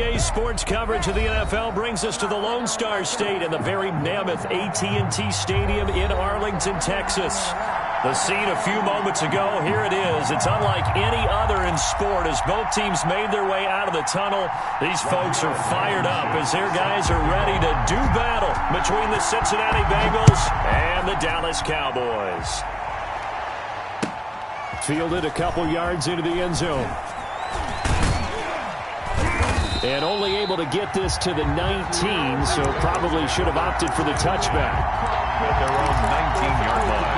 NBA sports coverage of the NFL brings us to the Lone Star State and the very mammoth AT&T Stadium in Arlington, Texas. The scene a few moments ago, here it is. It's unlike any other in sport as both teams made their way out of the tunnel. These folks are fired up as their guys are ready to do battle between the Cincinnati Bengals and the Dallas Cowboys. Fielded a couple yards into the end zone. And only able to get this to the 19, so probably should have opted for the touchback. At their own 19-yard line.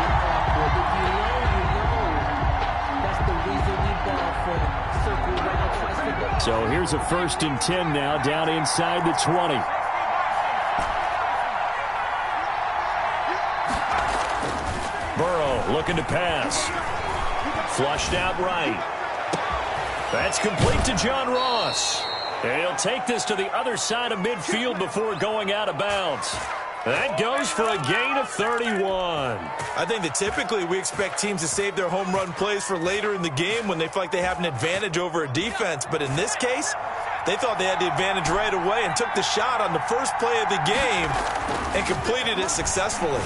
So here's a 1st and 10 now, down inside the 20. Burrow looking to pass. Flushed out right. That's complete to John Ross. And he'll take this to the other side of midfield before going out of bounds. That goes for a gain of 31. I think that typically we expect teams to save their home run plays for later in the game when they feel like they have an advantage over a defense. But in this case, they thought they had the advantage right away and took the shot on the first play of the game and completed it successfully.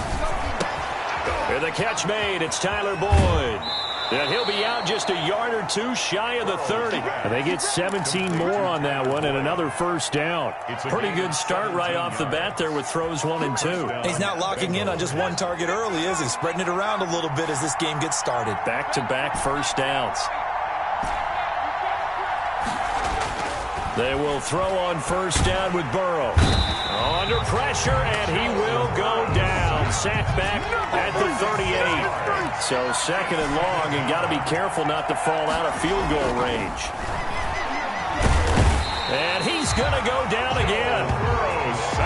And the catch made. It's Tyler Boyd. And he'll be out just a yard or two shy of the 30. And they get 17 more on that one and another first down. Pretty good start right off the bat there with throws 1 and 2. He's not locking in on just one target early, is he? Spreading it around a little bit as this game gets started. Back-to-back first downs. They will throw on first down with Burrow. Under pressure, and he will go down. Sacked back at the 38. So 2nd and long, and got to be careful not to fall out of field goal range. And he's going to go down again.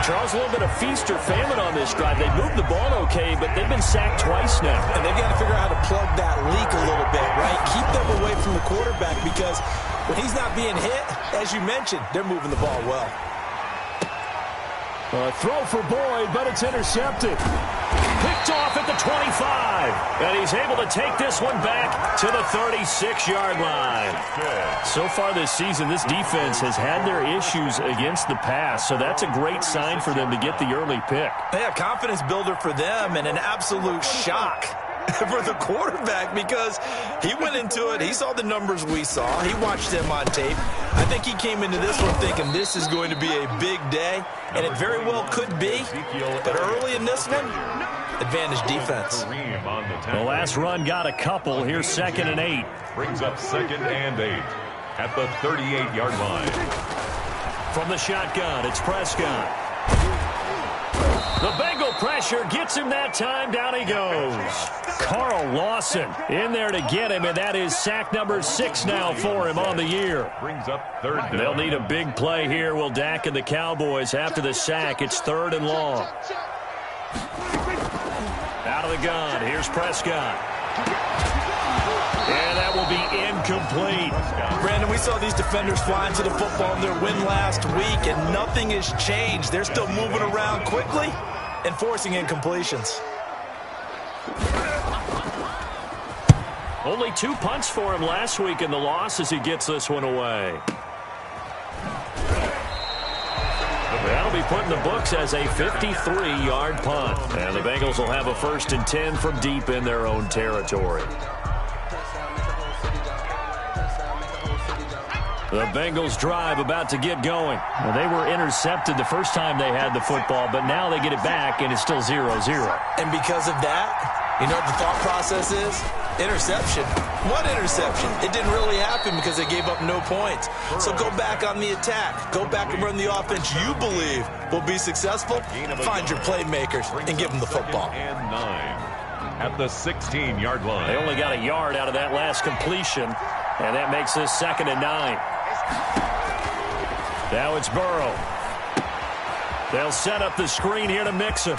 Charles, a little bit of feast or famine on this drive. They moved the ball okay, but they've been sacked twice now. And they've got to figure out how to plug that leak a little bit, right? Keep them away from the quarterback because when he's not being hit, as you mentioned, they're moving the ball well. A throw for Boyd, but it's intercepted. Picked off at the 25. And he's able to take this one back to the 36-yard line. So far this season, this defense has had their issues against the pass, so that's a great sign for them to get the early pick. Yeah, confidence builder for them and an absolute shock for the quarterback because he went into it. He saw the numbers we saw. He watched them on tape. I think he came into this one thinking this is going to be a big day, and it very well could be. But early in this one, advantage defense. The last run got a couple. Here's 2nd and 8. Brings up 2nd and 8 at the 38-yard line. From the shotgun, it's Prescott. The Bengal pressure gets him that time. Down he goes. Carl Lawson in there to get him, and that is sack number 6 now for him on the year. Brings up 3rd down. They'll need a big play here. Will Dak and the Cowboys after the sack. It's 3rd and long. Out of the gun. Here's Prescott. And that will be incomplete. Brandon, we saw these defenders fly into the football in their win last week, and nothing has changed. They're still moving around quickly and forcing incompletions. Only 2 punts for him last week in the loss as he gets this one away. That'll be put in the books as a 53-yard punt. And the Bengals will have a 1st and 10 from deep in their own territory. The Bengals drive about to get going. Well, they were intercepted the first time they had the football, but now they get it back, and it's still 0-0. And because of that, you know what the thought process is? Interception. What interception? It didn't really happen because they gave up no points. So go back on the attack. Go back and run the offense you believe will be successful. Find your playmakers and give them the football. And 9 at the 16-yard line. They only got a yard out of that last completion, and that makes this 2nd and 9. Now it's Burrow. They'll set up the screen here to mix it.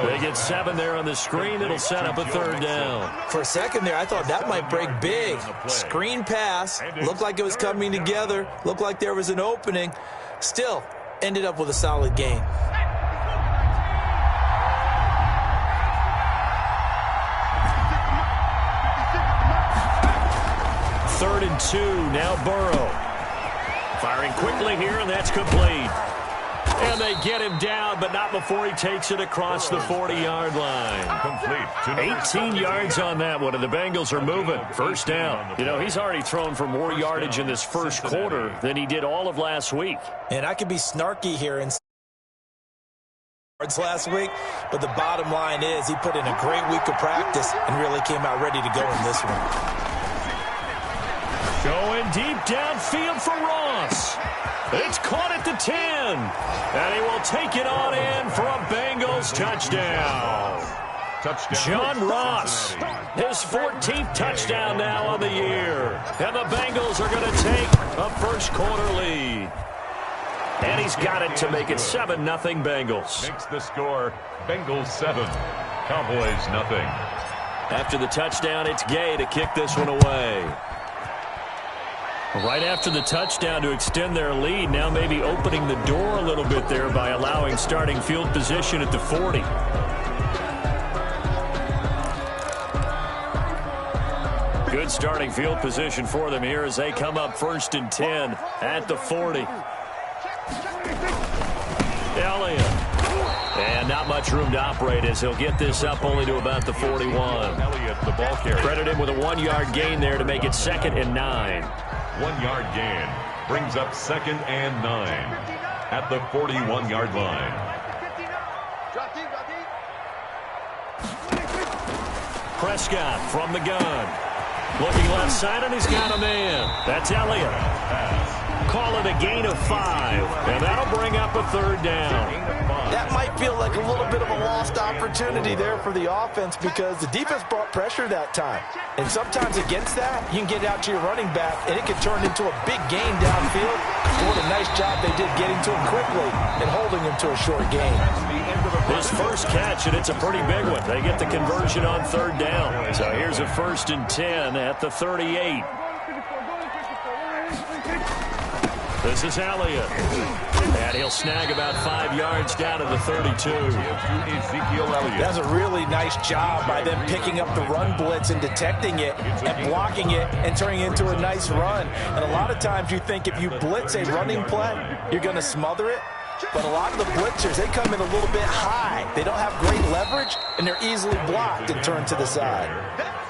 They get 7 there on the screen. It'll set up a 3rd down. For a second there, I thought that might break big. Screen pass. Looked like it was coming together. Looked like there was an opening. Still, ended up with a solid gain. Third and 2, now Burrow. Firing quickly here, and that's complete. And they get him down, but not before he takes it across the 40-yard line. Complete. 18 yards on that one, and the Bengals are moving. First down. You know, he's already thrown for more yardage in this first quarter than he did all of last week. And I could be snarky here and last week, but the bottom line is he put in a great week of practice and really came out ready to go in this one. Going deep downfield for Ross. It's caught at the 10. And he will take it on in for a Bengals touchdown. John Ross, his 14th touchdown now on the year. And the Bengals are going to take a first quarter lead. And he's got it to make it 7-0 Bengals. Makes the score Bengals 7, Cowboys nothing. After the touchdown, it's Gay to kick this one away. Right after the touchdown to extend their lead, now maybe opening the door a little bit there by allowing starting field position at the 40. Good starting field position for them here as they come up 1st and 10 at the 40. Elliott. And not much room to operate as he'll get this up only to about the 41. Elliott, the ball carrier. Credit him with a 1-yard gain there to make it 2nd and 9. 1-yard gain brings up 2nd and 9 at the 41-yard line. Prescott from the gun. Looking left side, and he's got a man. That's Elliott. Call it a gain of 5, and that'll bring up a 3rd down. That might feel like a little bit of a lost opportunity there for the offense because the defense brought pressure that time. And sometimes against that, you can get out to your running back, and it can turn into a big gain downfield. What a nice job they did getting to him quickly and holding him to a short gain. His first catch, and it's a pretty big one. They get the conversion on 3rd down. So here's a 1st and 10 at the 38. This is Elliott. And he'll snag about 5 yards down to the 32. Ezekiel Elliott. That's a really nice job by them picking up the run blitz and detecting it and blocking it and turning it into a nice run. And a lot of times you think if you blitz a running play, you're going to smother it. But a lot of the blitzers, they come in a little bit high. They don't have great leverage, and they're easily blocked and turned to the side.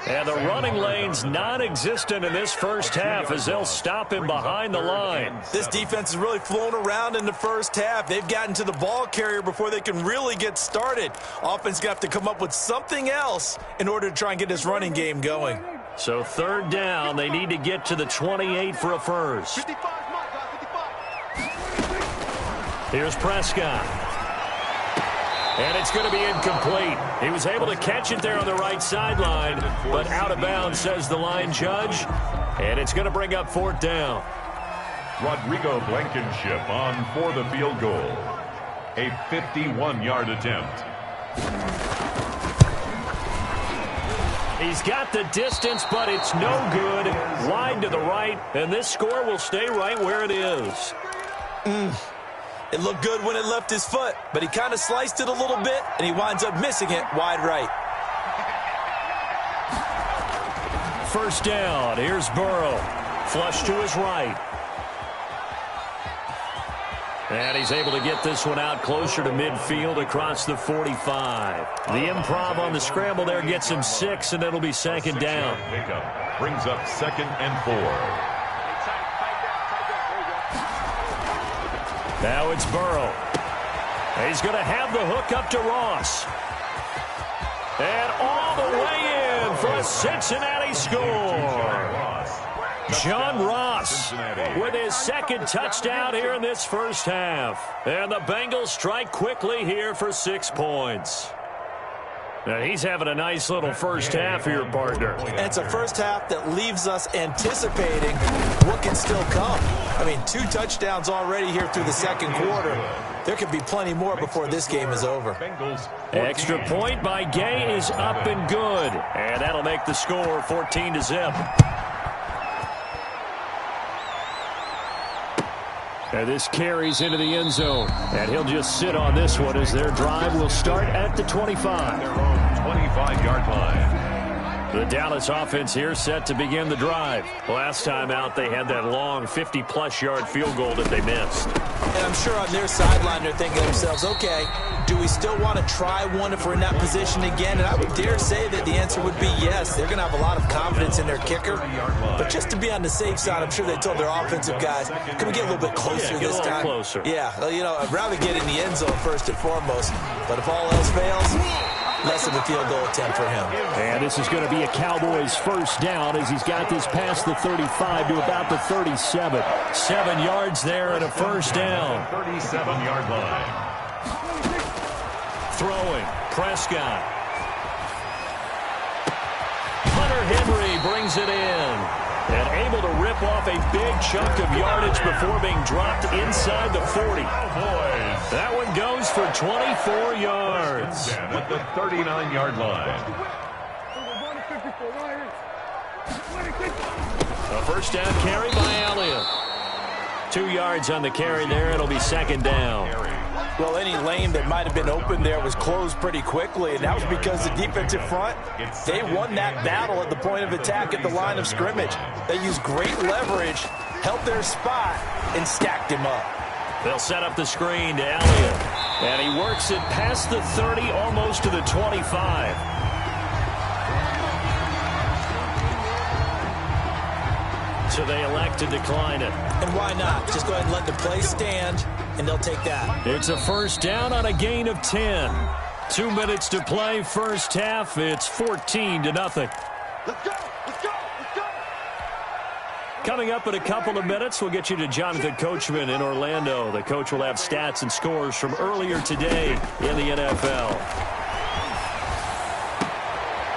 And the running lane's non-existent in this first half as they'll stop him behind the line. This defense has really flown around in the first half. They've gotten to the ball carrier before they can really get started. Offense got to come up with something else in order to try and get this running game going. So 3rd down, they need to get to the 28 for a first. Here's Prescott. And it's going to be incomplete. He was able to catch it there on the right sideline, but out of bounds, says the line judge. And it's going to bring up 4th down. Rodrigo Blankenship on for the field goal. A 51-yard attempt. He's got the distance, but it's no good. Wide to the right, and this score will stay right where it is. It looked good when it left his foot, but he kind of sliced it a little bit, and he winds up missing it wide right. First down. Here's Burrow. Flush to his right. And he's able to get this one out closer to midfield across the 45. The improv on the scramble there gets him 6, and it'll be 2nd down. Pickup brings up 2nd and 4. Now it's Burrow. He's going to have the hook up to Ross. And all the way in for a Cincinnati score. John Ross with his 2nd touchdown here in this first half. And the Bengals strike quickly here for 6 points. Now he's having a nice little first half here, partner. And it's a first half that leaves us anticipating what can still come. I mean, 2 touchdowns already here through the 2nd quarter. There could be plenty more before this game is over. Extra point by Gay is up and good. And that'll make the score 14-0. And this carries into the end zone. And he'll just sit on this one as their drive will start at the 25. Their own 25-yard line. The Dallas offense here set to begin the drive. Last time out, they had that long 50-plus yard field goal that they missed. And I'm sure on their sideline they're thinking to themselves, okay, do we still want to try one if we're in that position again? And I would dare say that the answer would be yes. They're going to have a lot of confidence in their kicker. But just to be on the safe side, I'm sure they told their offensive guys, can we get a little bit closer this time? Closer. Yeah, you know, I'd rather get in the end zone first and foremost. But if all else fails, less of a field goal attempt for him. And this is going to be a Cowboys first down as he's got this past the 35 to about the 37. 7 yards there and a first down. 37-yard line. Throwing, Prescott. Hunter Henry brings it in. And able to rip off a big chunk of yardage before being dropped inside the 40. That one goes for 24 yards. At the 39-yard line. A first down carry by Elliott. 2 yards on the carry there. It'll be second down. Well, any lane that might have been open there was closed pretty quickly, and that was because the defensive front, they won that battle at the point of attack at the line of scrimmage. They used great leverage, held their spot, and stacked him up. They'll set up the screen to Elliott, and he works it past the 30, almost to the 25. So they elect to decline it. And why not? Just go ahead and let the play stand, and they'll take that. It's a first down on a gain of 10. 2 minutes to play, first half. It's 14-0. Let's go! Let's go! Let's go! Coming up in a couple of minutes, we'll get you to Jonathan Coachman in Orlando. The coach will have stats and scores from earlier today in the NFL.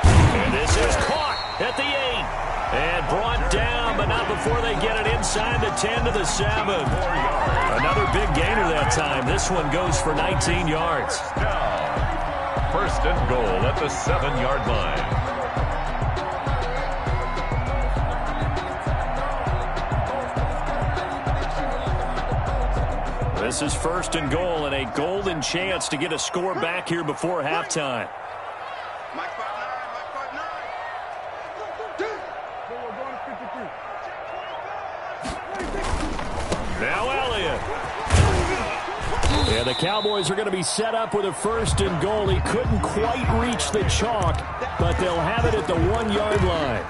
And this is caught at the 8. And brought down, but not before they get it inside the 10 to the 7. Another big gainer that time. This one goes for 19 yards. Now, first and goal at the 7-yard line. This is first and goal and a golden chance to get a score back here before halftime. Now Elliott. Yeah, the Cowboys are going to be set up with a first and goal. He couldn't quite reach the chalk, but they'll have it at the 1-yard line.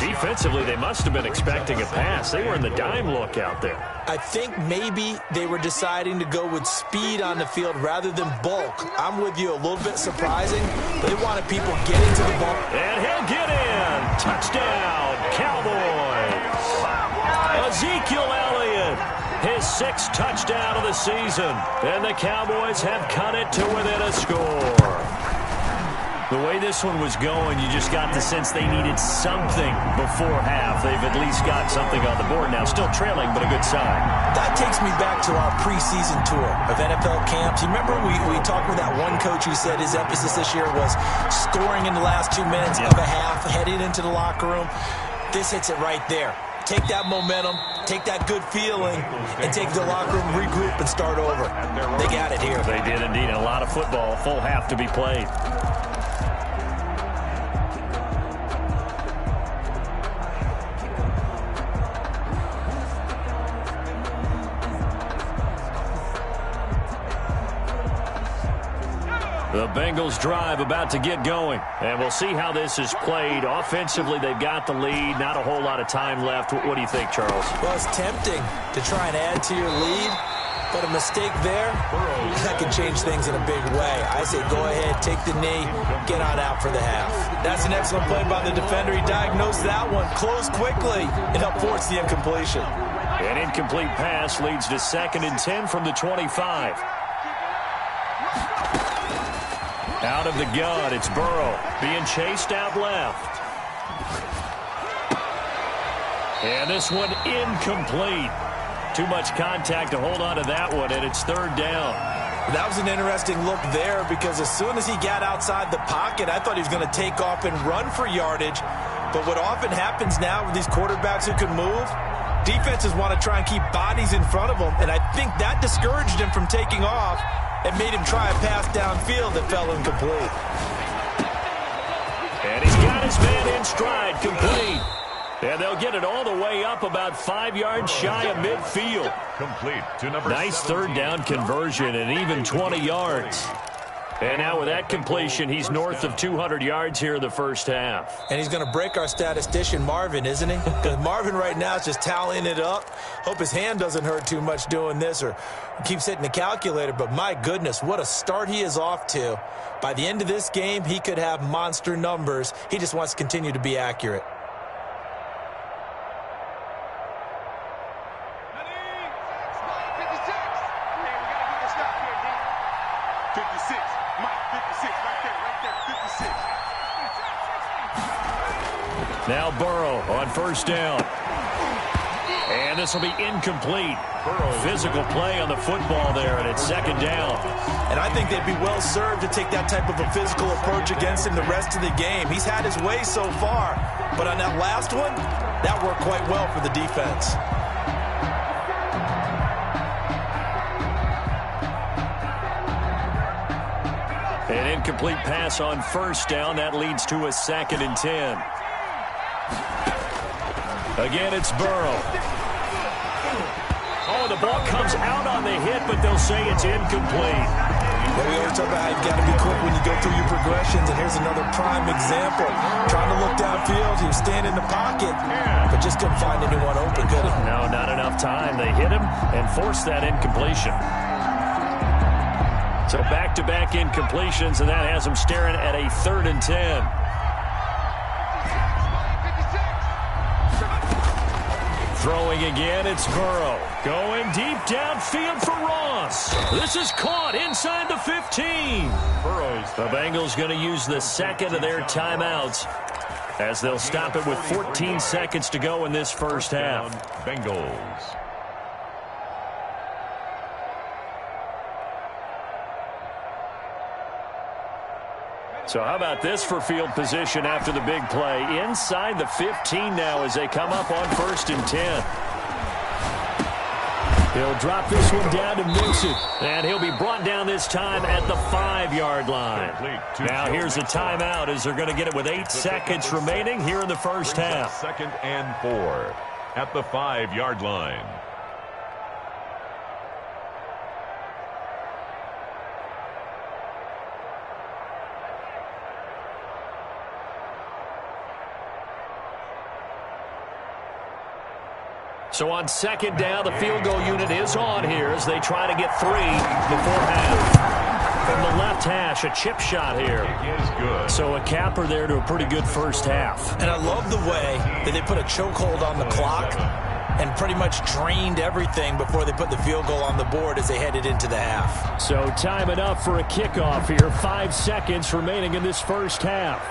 Defensively, they must have been expecting a pass. They were in the dime look out there. I think maybe they were deciding to go with speed on the field rather than bulk. I'm with you, a little bit surprising. They wanted people getting to the ball. And he'll get in. Touchdown, Cowboys. Ezekiel Elliott, his 6th touchdown of the season. And the Cowboys have cut it to within a score. The way this one was going, you just got the sense they needed something before half. They've at least got something on the board now. Still trailing, but a good sign. That takes me back to our preseason tour of NFL camps. You remember we talked with that one coach who said his emphasis this year was scoring in the last 2 minutes of a half, heading into the locker room. This hits it right there. Take that momentum, take that good feeling, and take the locker room, regroup, and start over. They got it here. They did indeed. A lot of football, full half to be played. The Bengals drive about to get going, and we'll see how this is played. Offensively, they've got the lead. Not a whole lot of time left. What do you think, Charles? Well, it's tempting to try and add to your lead, but a mistake there, that can change things in a big way. I say go ahead, take the knee, get on out for the half. That's an excellent play by the defender. He diagnosed that one, closed quickly, and helped force the incompletion. An incomplete pass leads to 2nd and 10 from the 25. Out of the gun, it's Burrow being chased out left. And this one incomplete. Too much contact to hold on to that one, and it's 3rd down. That was an interesting look there because as soon as he got outside the pocket, I thought he was going to take off and run for yardage. But what often happens now with these quarterbacks who can move, defenses want to try and keep bodies in front of them, and I think that discouraged him from taking off and made him try a pass downfield that fell incomplete. And he's got it his man in stride, complete. And they'll get it all the way up about 5 yards shy of midfield. Complete to number Nice 17. third down conversion and even 20 yards. And now with that completion, he's north of 200 yards here in the first half. And he's going to break our statistician, Marvin, isn't he? Because Marvin right now is just tallying it up. Hope his hand doesn't hurt too much doing this or keeps hitting the calculator. But my goodness, what a start he is off to. By the end of this game, he could have monster numbers. He just wants to continue to be accurate. Now Burrow on first down. And this will be incomplete. Physical play on the football there, and it's second down. And I think they'd be well served to take that type of a physical approach against him the rest of the game. He's had his way so far, but on that last one, that worked quite well for the defense. An incomplete pass on first down. That leads to a 2nd and 10. Again, it's Burrow. Oh, the ball comes out on the hit, but they'll say it's incomplete. Well, we always talk about how you've got to be quick when you go through your progressions, and here's another prime example. Trying to look downfield, he was standing in the pocket, but just couldn't find anyone open, could he? No, not enough time. They hit him and forced that incompletion. So back-to-back incompletions, and that has him staring at a 3rd and 10. Throwing again, it's Burrow. Going deep downfield for Ross. This is caught inside the 15. The Bengals going to use the second of their timeouts as they'll stop it with 14 seconds to go in this first half. Bengals. So how about this for field position after the big play? Inside the 15 now as they come up on 1st and 10. He'll drop this one down to Mixon. And he'll be brought down this time at the 5-yard line. Now here's a timeout as they're going to get it with 8 seconds remaining here in the first half. 2nd and 4 at the 5-yard line. So on 2nd down, the field goal unit is on here as they try to get 3 before half. From the left hash, a chip shot here. It is good. So a capper there to a pretty good first half. And I love the way that they put a chokehold on the clock and pretty much drained everything before they put the field goal on the board as they headed into the half. So time enough for a kickoff here. 5 seconds remaining in this first half.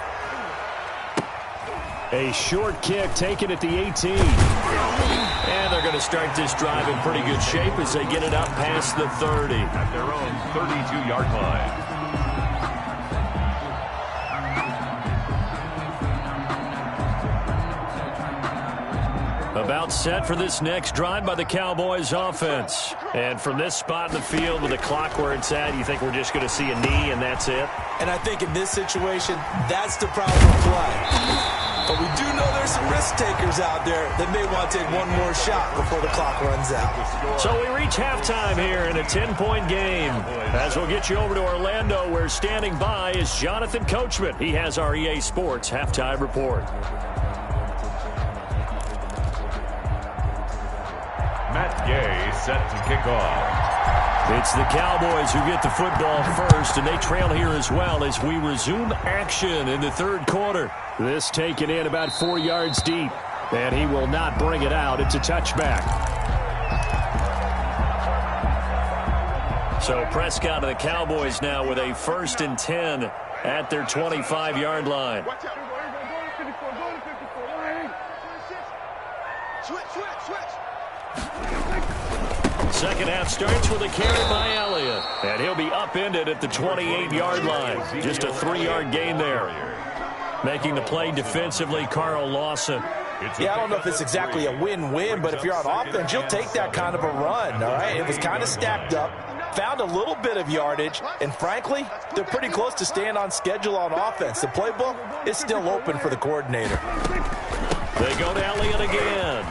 A short kick taken at the 18. And they're going to start this drive in pretty good shape as they get it up past the 30. At their own 32-yard line. About set for this next drive by the Cowboys offense. And from this spot in the field with the clock where it's at, you think we're just going to see a knee and that's it? And I think in this situation, that's the proper play. But we do know there's some risk takers out there that may want to take one more shot before the clock runs out. So we reach halftime here in a 10-point game. As we'll get you over to Orlando, where standing by is Jonathan Coachman. He has our EA Sports halftime report. Matt Gay set to kick off. It's the Cowboys who get the football first, and they trail here as well as we resume action in the 3rd quarter. This taken in about 4 yards deep, and he will not bring it out. It's a touchback. So Prescott and the Cowboys now with a 1st and 10 at their 25-yard line. Second half starts with a carry by Elliott. And he'll be upended at the 28-yard line. Just a 3-yard gain there. Making the play defensively, Carl Lawson. Yeah, I don't know if it's exactly a win-win, but if you're on offense, you'll take that kind of a run, all right? It was kind of stacked up. found a little bit of yardage, and frankly, they're pretty close to staying on schedule on offense. The playbook is still open for the coordinator. They go to Elliott again.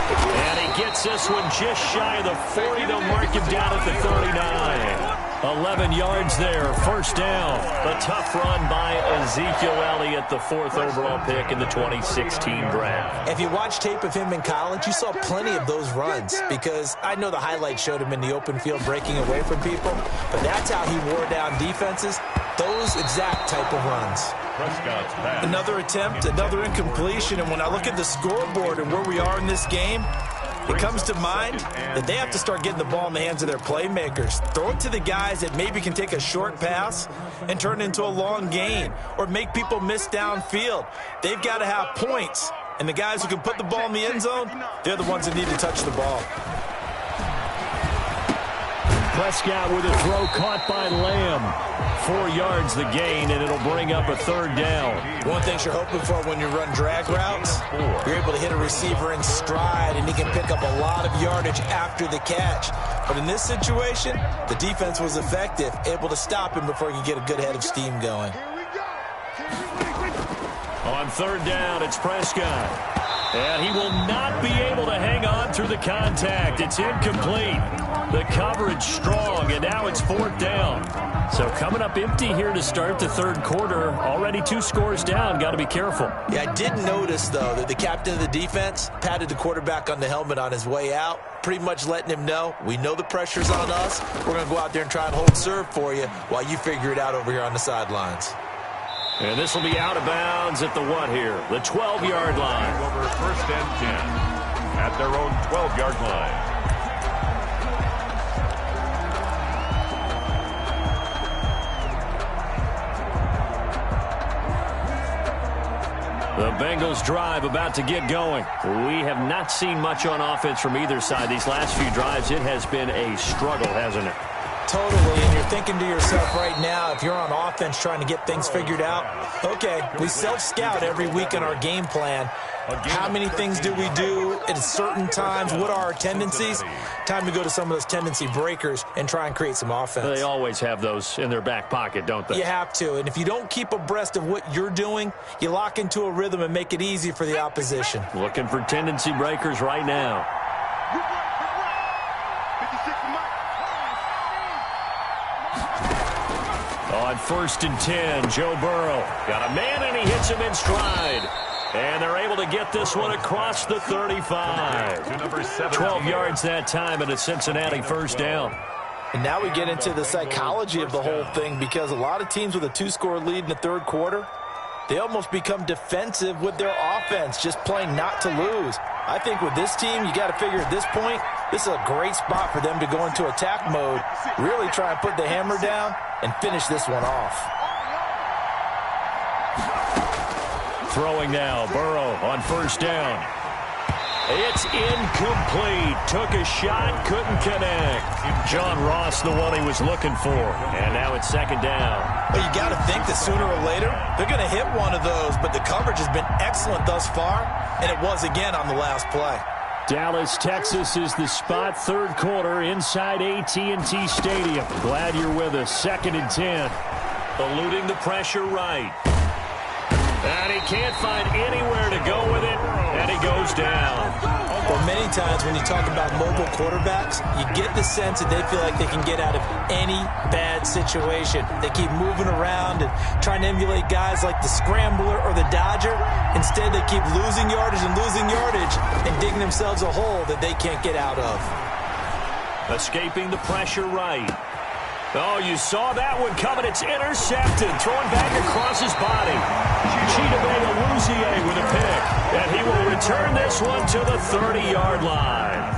And he gets this one just shy of the 40. They'll mark him down at the 39. 11 yards there, first down. A tough run by Ezekiel Elliott, the 4th overall pick in the 2016 draft. If you watch tape of him in college, you saw plenty of those runs, because I know the highlights showed him in the open field breaking away from people, but that's how he wore down defenses, those exact type of runs. Another attempt, another incompletion, and when I look at the scoreboard and where we are in this game, it comes to mind that they have to start getting the ball in the hands of their playmakers. Throw it to the guys that maybe can take a short pass and turn it into a long gain or make people miss downfield. They've got to have points, and the guys who can put the ball in the end zone, they're the ones that need to touch the ball. Prescott with a throw caught by Lamb. 4 yards the gain, and it'll bring up a 3rd down. One thing you're hoping for when you run drag routes, you're able to hit a receiver in stride, and he can pick up a lot of yardage after the catch. But in this situation, the defense was effective, able to stop him before he could get a good head of steam going. On 3rd down, it's Prescott. And he will not be able to hang on through the contact. It's incomplete. The coverage strong, and now it's 4th down. So coming up empty here to start the 3rd quarter. Already 2 scores down. Got to be careful. Yeah, I did notice, though, that the captain of the defense patted the quarterback on the helmet on his way out, pretty much letting him know, we know the pressure's on us. We're going to go out there and try and hold serve for you while you figure it out over here on the sidelines. And this will be out of bounds at the what here? The 12-yard line. Over 1st and 10 at their own 12-yard line. The Bengals drive about to get going. We have not seen much on offense from either side. These last few drives, it has been a struggle, hasn't it? Totally, and you're thinking to yourself right now, if you're on offense trying to get things figured out, okay, we self-scout every week in our game plan. How many things do we do at certain times? What are our tendencies? Time to go to some of those tendency breakers and try and create some offense. They always have those in their back pocket, don't they? You have to, and if you don't keep abreast of what you're doing, you lock into a rhythm and make it easy for the opposition. Looking for tendency breakers right now. On 1st and 10, Joe Burrow got a man, and he hits him in stride. And they're able to get this one across the 35. 12 yards that time, and a Cincinnati 1st down. And now we get into the psychology of the whole thing, because a lot of teams with a 2-score lead in the 3rd quarter, they almost become defensive with their offense, just playing not to lose. I think with this team, you got to figure at this point, this is a great spot for them to go into attack mode, really try and put the hammer down and finish this one off. Throwing now, Burrow on 1st down. It's incomplete. Took a shot, couldn't connect. John Ross, the one he was looking for. And now it's 2nd down. Well, you got to think that sooner or later, they're going to hit one of those, but the coverage has been excellent thus far, and it was again on the last play. Dallas, Texas is the spot. 3rd quarter inside AT&T Stadium. Glad you're with us. 2nd and 10. Eluding the pressure right. And he can't find anywhere to go with it, and he goes down. Well, many times when you talk about mobile quarterbacks, you get the sense that they feel like they can get out of any bad situation. They keep moving around and trying to emulate guys like the Scrambler or the Dodger. Instead, they keep losing yardage and digging themselves a hole that they can't get out of. Escaping the pressure right. Oh, you saw that one coming. It's intercepted. Throwing back across his body. Chidobe Awuzie with a pick. And he will return this one to the 30-yard line.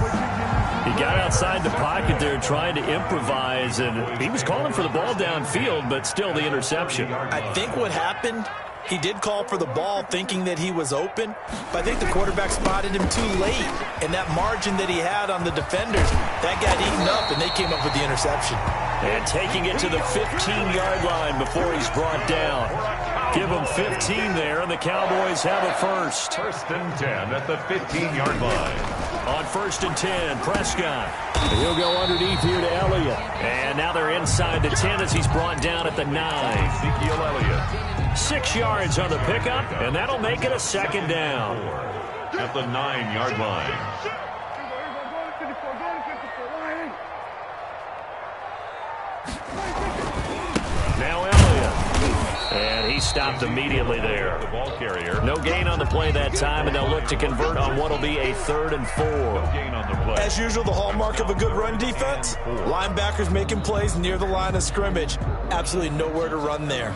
He got outside the pocket there trying to improvise, and he was calling for the ball downfield, but still the interception. I think what happened, he did call for the ball thinking that he was open, but I think the quarterback spotted him too late, and that margin that he had on the defenders, that got eaten up, and they came up with the interception. And taking it to the 15-yard line before he's brought down. Give him 15 there, and the Cowboys have a first. 1st and 10 at the 15-yard line. On 1st and 10, Prescott. He'll go underneath here to Elliott. And now they're inside the 10 as he's brought down at the 9. Ezekiel Elliott. 6 yards on the pickup, and that'll make it a 2nd down. At the 9-yard line. Now Elliott. And he stopped immediately there. The ball carrier. No gain on the play that time, and they'll look to convert on what will be a 3rd and 4. No gain on the play. As usual, the hallmark of a good run defense, linebackers making plays near the line of scrimmage. Absolutely nowhere to run there.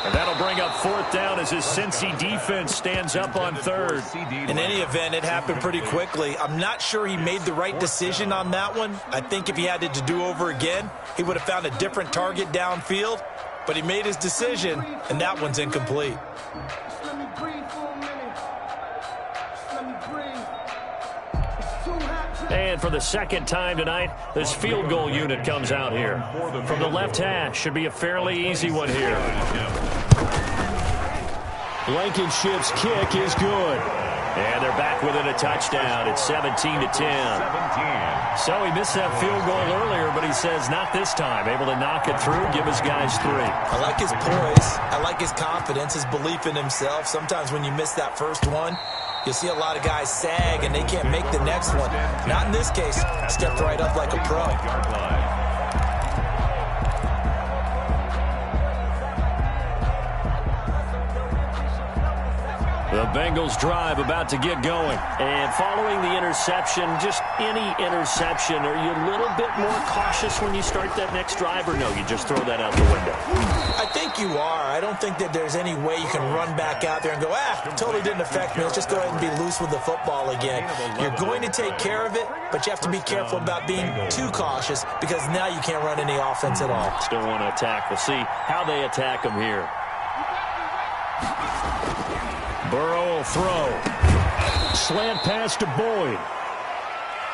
And that'll bring up 4th down as his Cincy defense stands up on 3rd. In any event, it happened pretty quickly. I'm not sure he made the right decision on that one. I think if he had it to do over again, he would have found a different target downfield. But he made his decision, and that one's incomplete. And for the 2nd time tonight, this field goal unit comes out here. From the left hash, should be a fairly easy one here. Blankenship's kick is good. And they're back within a touchdown. It's 17-10. So he missed that field goal earlier, but he says not this time. Able to knock it through, give his guys 3. I like his poise. I like his confidence, his belief in himself. Sometimes when you miss that first one, you'll see a lot of guys sag and they can't make the next one. Not in this case. Stepped right up like a pro. The Bengals drive about to get going. And following the interception, just any interception, are you a little bit more cautious when you start that next drive, or no, you just throw that out the window? I think you are. I don't think that there's any way you can run back out there and go, totally didn't affect me. Let's just go ahead and be loose with the football again. You're going to take care of it, but you have to be careful about being too cautious because now you can't run any offense at all. Still want to attack. We'll see how they attack them here. Burrow will throw. Slant pass to Boyd.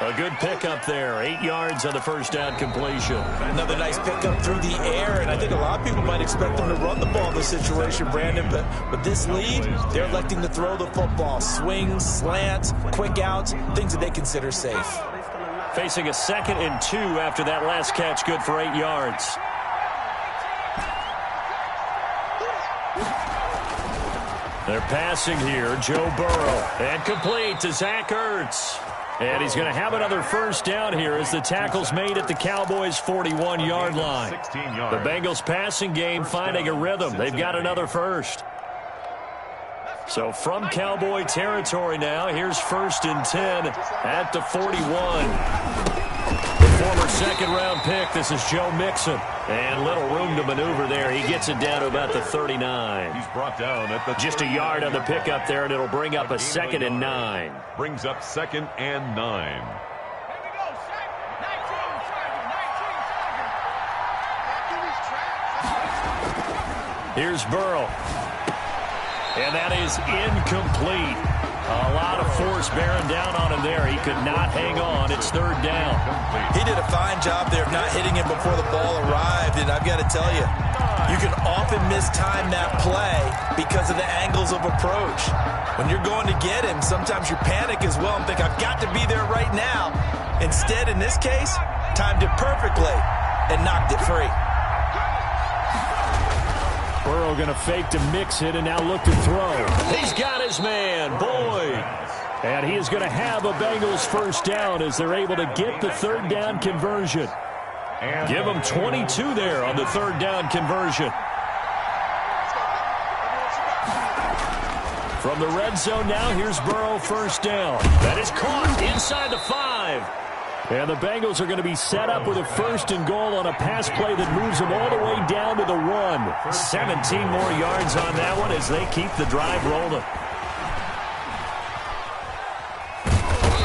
A good pickup there. 8 yards on the 1st down completion. Another nice pickup through the air, and I think a lot of people might expect them to run the ball in this situation, Brandon, but with this lead, they're electing to throw the football. Swings, slants, quick outs, things that they consider safe. Facing a 2nd and 2 after that last catch, good for 8 yards. They're passing here, Joe Burrow, and complete to Zach Ertz. And he's going to have another 1st down here as the tackle's made at the Cowboys' 41-yard line. The Bengals passing game finding a rhythm. They've got another 1st. So from Cowboy territory now, here's 1st and 10 at the 41. The former 2nd-round pick, this is Joe Mixon. And little room to maneuver there. He gets it down to about the 39. He's brought down at the just a yard on the pickup there, and it'll bring up a 2nd and 9. Brings up 2nd and 9. Here's Burrow. And that is incomplete. A lot of force bearing down on him there. He could not hang on. It's 3rd down. He did a fine job there of not hitting him before the ball arrived, and I've got to tell you, you can often mistime that play because of the angles of approach. When you're going to get him, sometimes you panic as well and think, I've got to be there right now. Instead, in this case, timed it perfectly and knocked it free. Burrow going to fake to mix it and now look to throw. He's got his man, Boyd. And he is going to have a Bengals 1st down as they're able to get the 3rd down conversion. Give them 22 there on the 3rd down conversion. From the red zone now, here's Burrow 1st down. That is caught inside the 5. And the Bengals are going to be set up with a 1st and goal on a pass play that moves them all the way down to the 1. 17 more yards on that one as they keep the drive rolling.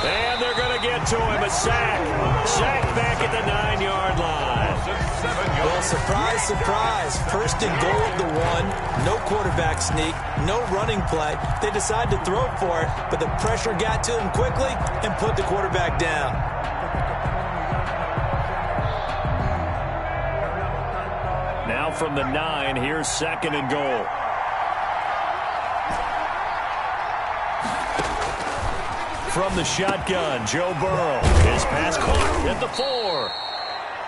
And they're going to get to him. A sack. Sack back at the 9-yard line. Well, surprise, surprise. 1st and goal of the 1. No quarterback sneak, no running play. They decided to throw for it, but the pressure got to them quickly and put the quarterback down. Now from the 9, here's 2nd and goal. From the shotgun, Joe Burrow. His pass caught at the 4.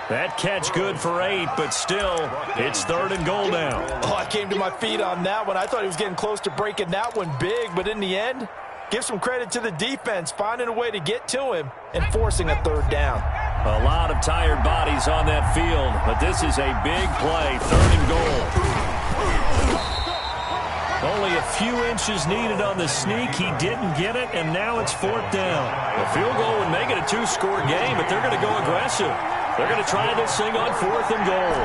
That catch good for 8, but still, it's 3rd and goal now. Oh, I came to my feet on that one. I thought he was getting close to breaking that one big, but in the end, give some credit to the defense, finding a way to get to him and forcing a 3rd down. A lot of tired bodies on that field, but this is a big play, 3rd and goal. Only a few inches needed on the sneak. He didn't get it, and now it's 4th down. A field goal would make it a 2-score game, but they're going to go aggressive. They're going to try this thing on 4th and goal.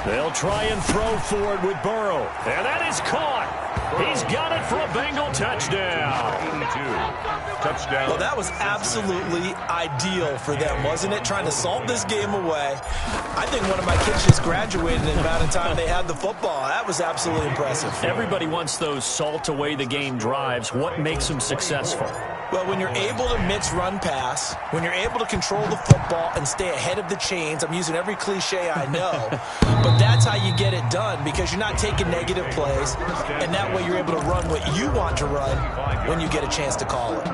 They'll try and throw for it with Burrow, and that is caught. He's got it for a Bengal touchdown. Touchdown. Well, that was absolutely ideal for them, wasn't it? Trying to salt this game away. I think one of my kids just graduated in the amount of time they had the football. That was absolutely impressive. Everybody wants those salt away the game drives. What makes them successful? Well, when you're able to mix run pass, when you're able to control the football and stay ahead of the chains, I'm using every cliche I know, but that's how you get it done because you're not taking negative plays, and that way you're able to run what you want to run when you get a chance to call it.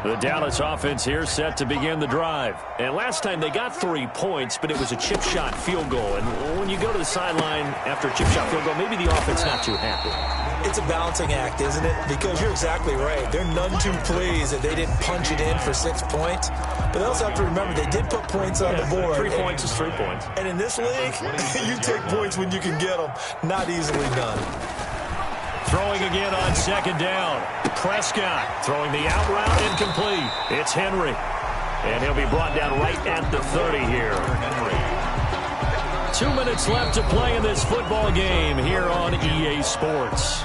The Dallas offense here set to begin the drive. And last time they got 3 points, but it was a chip shot field goal. And when you go to the sideline after a chip shot field goal, maybe the offense not too happy. It's a balancing act, isn't it? Because you're exactly right. They're none too pleased that they didn't punch it in for 6 points. But they also have to remember they did put points on the board. 3 points is 3 points. And in this league, you take points when you can get them. Not easily done. Throwing again on 2nd down. Prescott throwing the out route incomplete. It's Henry. And he'll be brought down right at the 30 here. 2 minutes left to play in this football game here on EA Sports.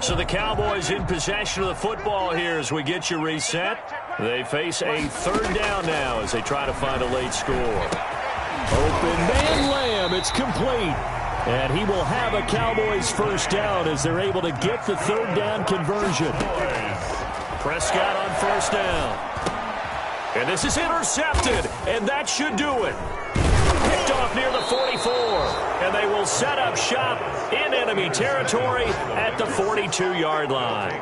So the Cowboys in possession of the football here as we get you reset. They face a 3rd down now as they try to find a late score. Open man Lamb, it's complete. And he will have a Cowboys 1st down as they're able to get the 3rd down conversion. Prescott on 1st down. And this is intercepted, and that should do it. Picked off near the 44, and they will set up shop in enemy territory at the 42-yard line.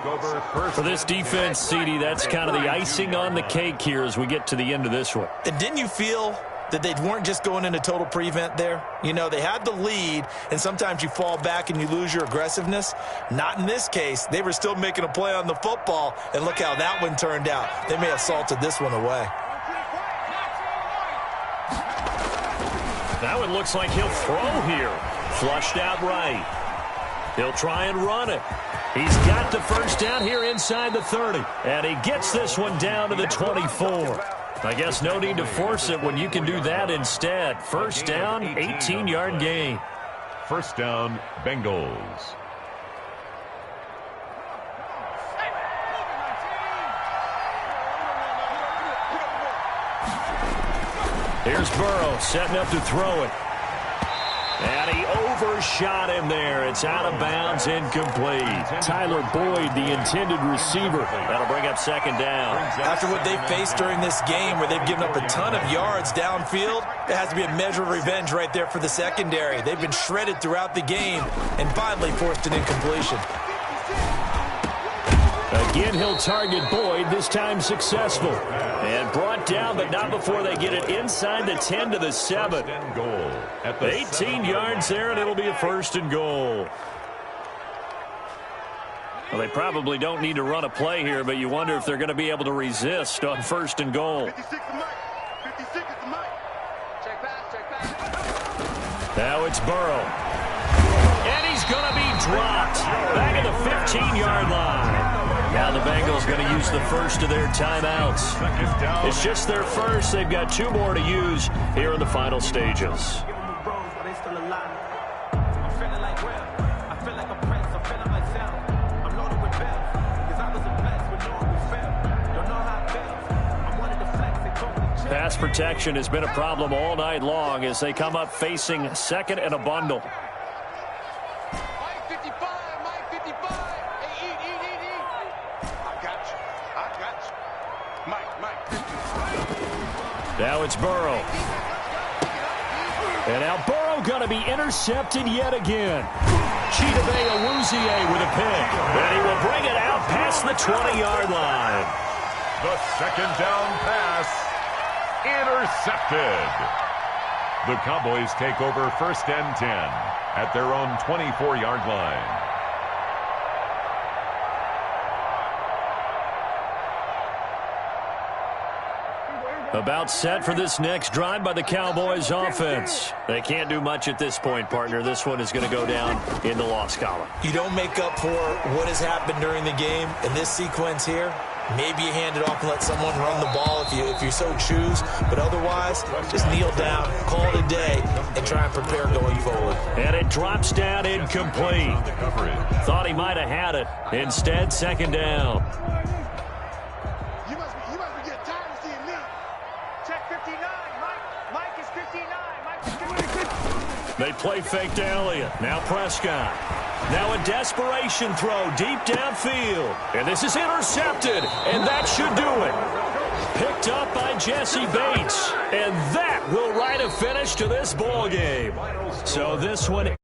For this defense, CD, that's kind of the icing on the cake here as we get to the end of this one. And didn't you feel that they weren't just going into total prevent there? You know, they had the lead, and sometimes you fall back and you lose your aggressiveness. Not in this case. They were still making a play on the football, and look how that one turned out. They may have salted this one away. That one looks like he'll throw here. Flushed out right. He'll try and run it. He's got the 1st down here inside the 30. And he gets this one down to the 24. I guess no need to force it when you can do that instead. 1st down, 18-yard gain. 1st down, Bengals. Here's Burrow setting up to throw it. And he overshot him there. It's out of bounds, incomplete. Tyler Boyd, the intended receiver. That'll bring up 2nd down. After what they've faced during this game where they've given up a ton of yards downfield, there has to be a measure of revenge right there for the secondary. They've been shredded throughout the game and finally forced an incompletion. Again, he'll target Boyd, this time successful. And brought down, but not before they get it inside the 10 to the 7. 18 yards there, and it'll be a 1st and goal. Well, they probably don't need to run a play here, but you wonder if they're going to be able to resist on 1st and goal. Now it's Burrow. And he's going to be dropped back at the 15-yard line. Now the Bengals going to use the first of their timeouts. It's just their first. They've got 2 more to use here in the final stages. feel alive. I'm feeling like Will. I feel like a prince. I'm feeling myself. I'm loaded with bells. Cause I was a blessed with no one felt. Don't know how it feels. I'm one of the flex that totally chill. Pass protection has been a problem all night long as they come up facing second and a bundle. Mike 55, Mike 55. Hey, eat. I got you. Mike 55. Now it's Burrow. And now Burrow going to be intercepted yet again. Chidobe Awuzie with a pick. And he will bring it out past the 20-yard line. The second down pass intercepted. The Cowboys take over 1st and 10 at their own 24-yard line. About set for this next drive by the Cowboys offense. They can't do much at this point, partner. This one is going to go down in the loss column. You don't make up for what has happened during the game in this sequence here. Maybe you hand it off and let someone run the ball if you so choose. But otherwise, just kneel down, call it a day, and try and prepare going forward. And it drops down incomplete. Thought he might have had it. Instead, second down. You must be getting tired of seeing me. Check 59. Mike is 59. Mike is 59. They play fake to Elliott. Now Prescott. Now a desperation throw deep downfield. And this is intercepted. And that should do it. Picked up by Jesse Bates. And that will write a finish to this ball game. So this one...